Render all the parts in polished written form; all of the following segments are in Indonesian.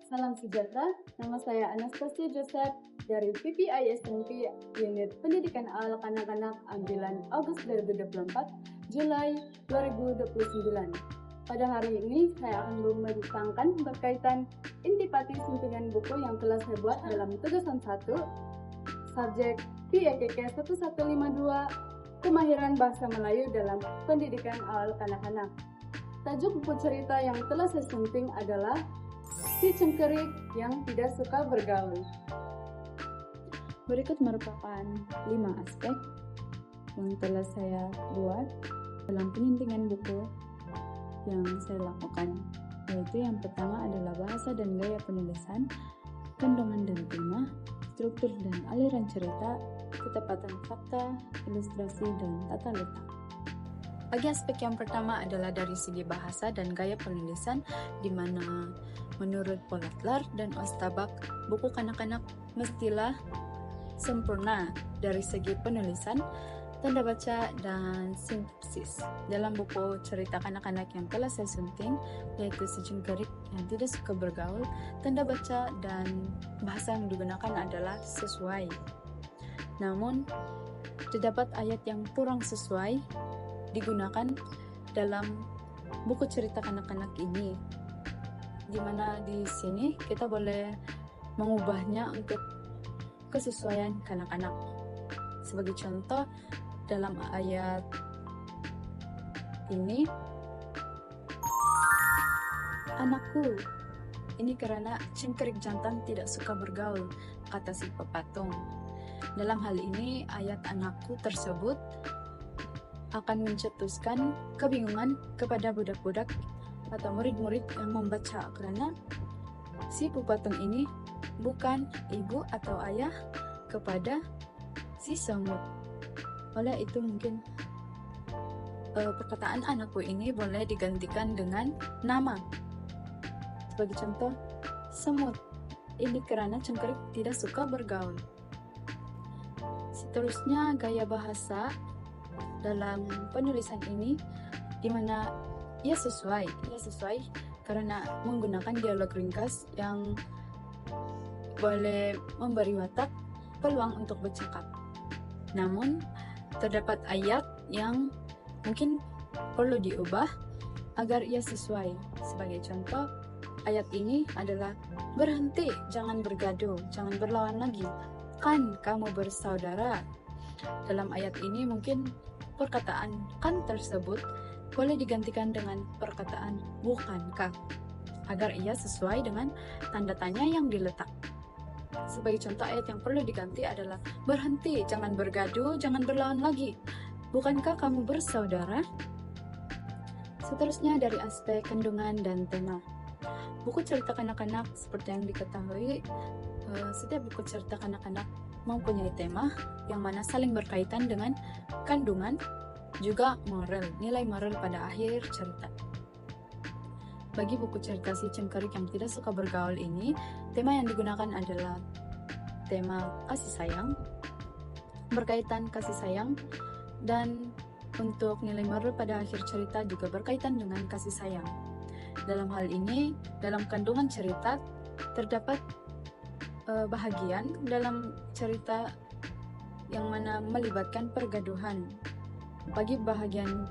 Salam sejahtera, nama saya Anastasia Joseph dari PPI SMP Unit Pendidikan Awal Kanak-Kanak Ambilan Agustus 2024, Julai 2029. Pada hari ini saya akan membincangkan berkaitan intipati suntingan buku yang telah saya buat dalam tugasan 1, subjek PEKK 1152, Kemahiran Bahasa Melayu dalam Pendidikan Awal Kanak-Kanak. Tajuk buku cerita yang telah saya sunting adalah Si Cengkerik yang Tidak Suka Bergaul. Berikut merupakan 5 aspek yang telah saya buat dalam penyuntingan buku yang saya lakukan, yaitu yang pertama adalah bahasa dan gaya penulisan, kandungan dan tema, struktur dan aliran cerita, ketepatan fakta, ilustrasi, dan tata letak. Bagi aspek yang pertama adalah dari segi bahasa dan gaya penulisan, di mana menurut Polatlar dan Ostabak, buku kanak-kanak mestilah sempurna dari segi penulisan, tanda baca, dan sintaksis. Dalam buku cerita kanak-kanak yang telah saya sunting, yaitu Si Cengkerik yang Tidak Suka Bergaul, tanda baca dan bahasa yang digunakan adalah sesuai. Namun, terdapat ayat yang kurang sesuai digunakan dalam buku cerita kanak-kanak ini, di mana di sini kita boleh mengubahnya untuk kesesuaian kanak-kanak. Sebagai contoh, dalam ayat ini, anakku, ini karena cengkerik jantan tidak suka bergaul, kata si pepatung. Dalam hal ini, ayat anakku tersebut akan mencetuskan kebingungan kepada budak-budak atau murid-murid yang membaca, karena si pepatung ini bukan ibu atau ayah kepada si semut. Oleh itu mungkin perkataan anakku ini boleh digantikan dengan nama. Sebagai contoh, semut, ini karena cengkerik tidak suka bergaul. Seterusnya, gaya bahasa dalam penulisan ini, di mana ia sesuai karena menggunakan dialog ringkas yang boleh memberi watak peluang untuk bercakap. Namun, terdapat ayat yang mungkin perlu diubah agar ia sesuai. Sebagai contoh, ayat ini adalah berhenti, jangan bergaduh, jangan berlawan lagi, kan kamu bersaudara. Dalam ayat ini mungkin perkataan kan tersebut boleh digantikan dengan perkataan bukankah, agar ia sesuai dengan tanda tanya yang diletak. Sebagai contoh, ayat yang perlu diganti adalah berhenti, jangan bergaduh, jangan berlawan lagi, bukankah kamu bersaudara? Seterusnya dari aspek kandungan dan tema. Buku cerita kanak-kanak seperti yang diketahui, setiap buku cerita kanak-kanak mempunyai tema yang mana saling berkaitan dengan kandungan, juga moral, nilai moral pada akhir cerita. Bagi buku cerita Si Cengkerik yang Tidak Suka Bergaul ini, tema yang digunakan adalah tema kasih sayang, berkaitan kasih sayang, dan untuk nilai moral pada akhir cerita juga berkaitan dengan kasih sayang. Dalam hal ini, dalam kandungan cerita terdapat bahagian dalam cerita yang mana melibatkan pergaduhan. Bagi bahagian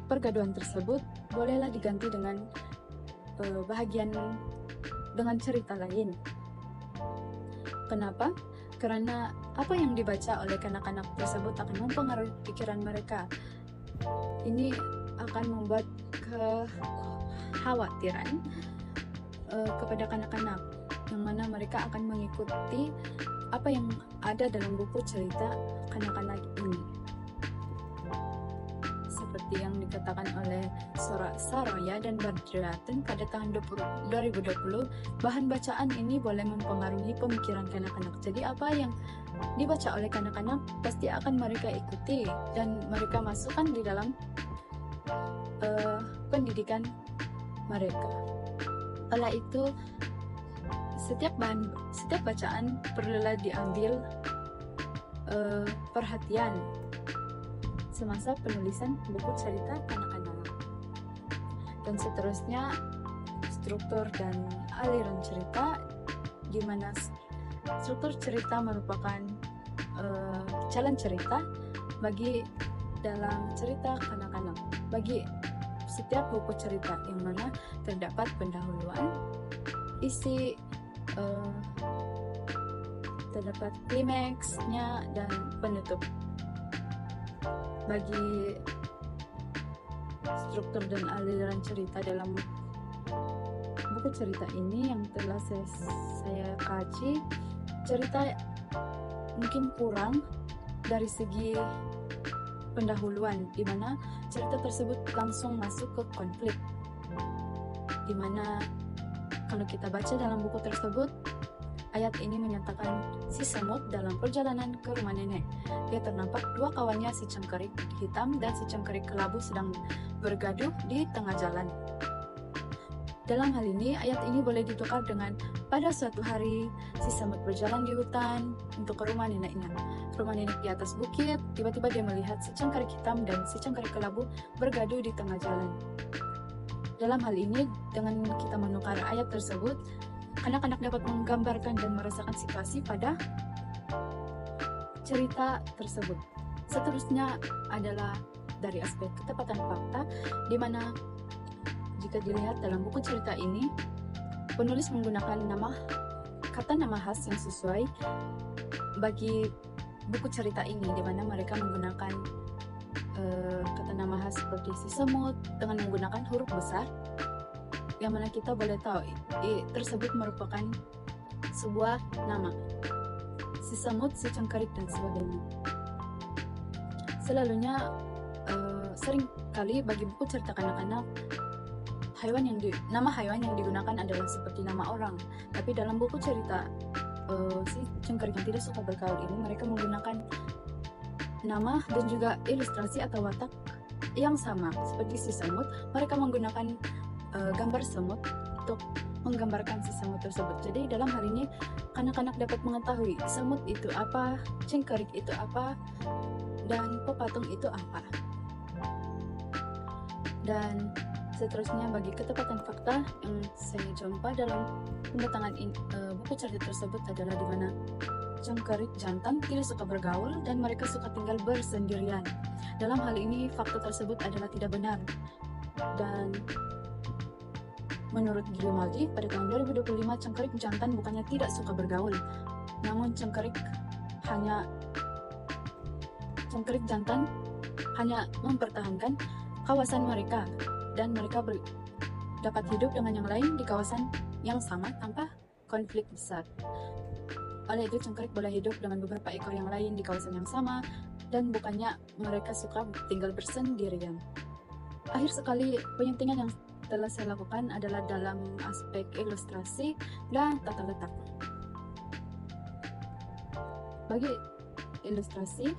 pergaduhan tersebut, bolehlah diganti dengan bahagian dengan cerita lain. Kenapa? Karena apa yang dibaca oleh kanak-kanak tersebut akan mempengaruhi pikiran mereka. Ini akan membuat kekhawatiran kepada kanak-kanak, yang mana mereka akan mengikuti apa yang ada dalam buku cerita kanak-kanak ini. Seperti yang dikatakan oleh Saroya dan Badriatun pada tahun 2020, bahan bacaan ini boleh mempengaruhi pemikiran kanak-kanak. Jadi apa yang dibaca oleh kanak-kanak pasti akan mereka ikuti dan mereka masukkan di dalam pendidikan mereka. Oleh itu, setiap bacaan perlulah diambil perhatian semasa penulisan buku cerita kanak-kanak. Dan seterusnya, struktur dan aliran cerita, di mana struktur cerita merupakan jalan cerita bagi dalam cerita kanak-kanak. Bagi setiap buku cerita yang mana terdapat pendahuluan, isi, terdapat klimaksnya dan penutup. Bagi struktur dan aliran cerita dalam buku cerita ini yang telah saya kaji, cerita mungkin kurang dari segi pendahuluan, di mana cerita tersebut langsung masuk ke konflik, di mana kalau kita baca dalam buku tersebut, ayat ini menyatakan si semut dalam perjalanan ke rumah nenek. Dia ternampak dua kawannya, si cengkerik hitam dan si cengkerik kelabu, sedang bergaduh di tengah jalan. Dalam hal ini, ayat ini boleh ditukar dengan pada suatu hari si semut berjalan di hutan untuk ke rumah neneknya. Rumah nenek di atas bukit, tiba-tiba dia melihat si cengkerik hitam dan si cengkerik kelabu bergaduh di tengah jalan. Dalam hal ini, dengan kita menukar ayat tersebut, anak-anak dapat menggambarkan dan merasakan situasi pada cerita tersebut. Seterusnya adalah dari aspek ketepatan fakta, di mana jika dilihat dalam buku cerita ini, penulis menggunakan kata nama khas yang sesuai bagi buku cerita ini, di mana mereka menggunakan kata nama khas seperti si semut dengan menggunakan huruf besar, yang mana kita boleh tahu tersebut merupakan sebuah nama. Si semut, si cengkerik, dan sebagainya. Selalunya sering kali bagi buku cerita kanak-kanak, nama hewan yang digunakan adalah seperti nama orang. Tapi dalam buku cerita si cengkerik yang tidak suka bergaul ini, mereka menggunakan nama dan juga ilustrasi atau watak yang sama seperti si semut. Mereka menggunakan gambar semut untuk menggambarkan si semut tersebut. Jadi dalam hal ini kanak-kanak dapat mengetahui semut itu apa, cengkerik itu apa, dan pepatung itu apa. Dan seterusnya bagi ketepatan fakta yang saya jumpa dalam pembatangan buku cerita tersebut adalah di mana cengkerik jantan tidak suka bergaul dan mereka suka tinggal bersendirian. Dalam hal ini fakta tersebut adalah tidak benar. Dan menurut Grimaldi, pada tahun 2025 cengkerik jantan bukannya tidak suka bergaul, namun cengkerik jantan hanya mempertahankan kawasan mereka, dan mereka dapat hidup dengan yang lain di kawasan yang sama tanpa konflik besar. Oleh itu, cengkerik boleh hidup dengan beberapa ekor yang lain di kawasan yang sama, dan bukannya mereka suka tinggal bersendirian. Akhir sekali, penyuntingan yang telah saya lakukan adalah dalam aspek ilustrasi dan tata letak. Bagi ilustrasi,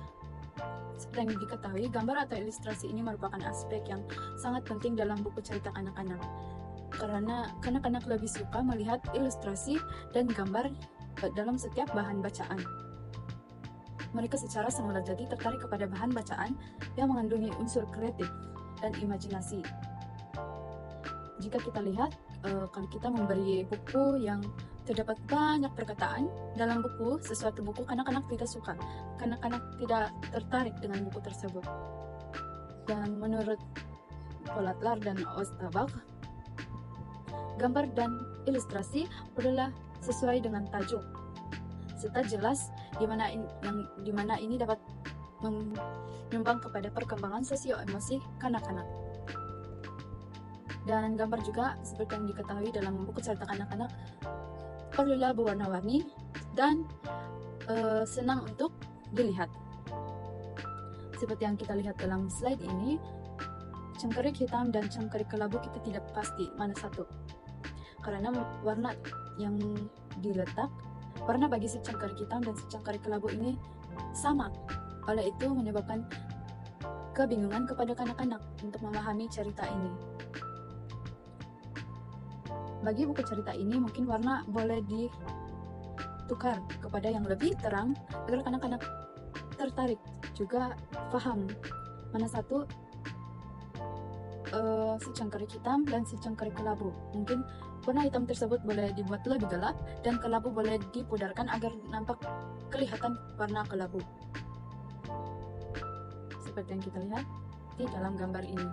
seperti yang diketahui, gambar atau ilustrasi ini merupakan aspek yang sangat penting dalam buku cerita anak-anak, karena kanak-kanak lebih suka melihat ilustrasi dan gambar dalam setiap bahan bacaan. Mereka secara semula jadi tertarik kepada bahan bacaan yang mengandungi unsur kreatif dan imajinasi. Jika kita lihat, kalau kita memberi buku yang terdapat banyak perkataan dalam buku, sesuatu buku, kanak-kanak tidak suka. Kanak-kanak tidak tertarik dengan buku tersebut. Dan menurut Polatlar dan Ostabach, gambar dan ilustrasi adalah sesuai dengan tajuk, serta jelas di mana ini dapat menyumbang kepada perkembangan sosio-emosi kanak-kanak. Dan gambar juga seperti yang diketahui dalam buku cerita kanak-kanak perlulah berwarna-warni dan senang untuk dilihat. Seperti yang kita lihat dalam slide ini, cengkerik hitam dan cengkerik kelabu kita tidak pasti mana satu, karena warna yang diletak, warna bagi si cengkerik hitam dan si cengkerik kelabu ini sama. Oleh itu menyebabkan kebingungan kepada kanak-kanak untuk memahami cerita ini. Bagi buku cerita ini mungkin warna boleh ditukar kepada yang lebih terang agar kanak-kanak tertarik juga paham mana satu si cengkerik hitam dan si cengkerik kelabu. Mungkin Warna hitam tersebut boleh dibuat lebih gelap dan kelabu boleh dipudarkan agar nampak kelihatan warna kelabu. Seperti yang kita lihat di dalam gambar ini.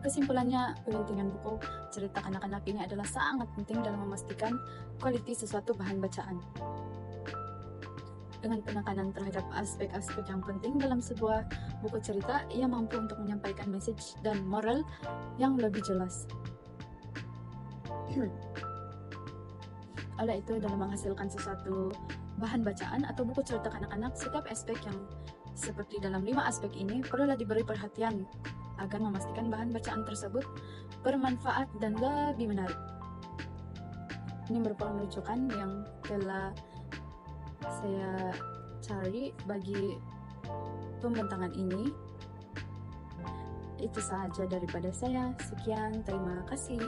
Kesimpulannya, pentingan buku cerita kanak-kanak ini adalah sangat penting dalam memastikan kualitas sesuatu bahan bacaan. Dengan penekanan terhadap aspek-aspek yang penting dalam sebuah buku cerita, ia mampu untuk menyampaikan message dan moral yang lebih jelas. Oleh itu, dalam menghasilkan sesuatu bahan bacaan atau buku cerita kanak-kanak, setiap aspek yang seperti dalam 5 aspek ini perlulah diberi perhatian agar memastikan bahan bacaan tersebut bermanfaat dan lebih menarik. Ini merupakan rujukan yang telah saya cari bagi pembentangan ini. Itu saja daripada saya. Sekian, terima kasih.